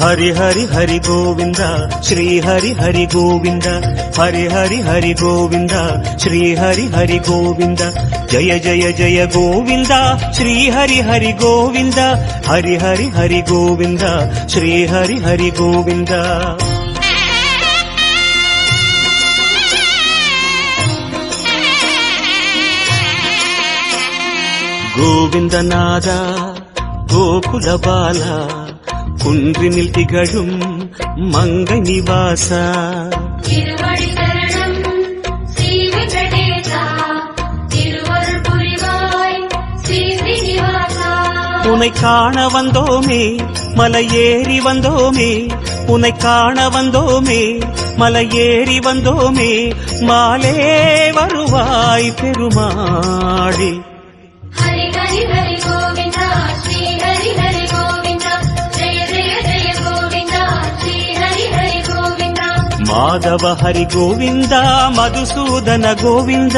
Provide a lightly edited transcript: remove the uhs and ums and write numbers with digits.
ಹರಿ ಹರಿ ಹರಿ ಗೋವಿಂದ ಶ್ರೀ ಹರಿ ಹರಿ ಗೋವಿಂದ ಹರಿ ಹರಿ ಹರಿ ಗೋವಿಂದ ಶ್ರೀ ಹರಿ ಹರಿ ಗೋವಿಂದ ಜಯ ಜಯ ಜಯ ಗೋವಿಂದ ಶ್ರೀ ಹರಿ ಹರಿ ಗೋವಿಂದ ಹರಿ ಹರಿ ಹರಿ ಗೋವಿಂದ ಶ್ರೀ ಹರಿ ಹರಿ ಗೋವಿಂದ ಗೋವಿಂದನಾದ ಗೋಕುಲ ಬಾಲ குன்றினில் திகழும் மங்கை நிவாச திருவடி சரணம் ஸ்ரீ வெங்கடேசா திருவருள் புரிவாய் ஸ்ரீ ஸ்ரீனிவாசா உன்னை காண வந்தோமே மலையேறி வந்தோமே உன்னை காண வந்தோமே மலையேறி வந்தோமே மாலே வருவாய் பெருமாளே ஹரி ஹரி ஹரி கோவிந்தா ஸ்ரீ ஹரி ஹரி கோவிந்தா ஜெய ஜெய ஜெய கோவிந்தா ஸ்ரீ ஹரி ஹரி கோவிந்தா மாதவ ஹரி கோவிந்த மதுசூதன கோவிந்த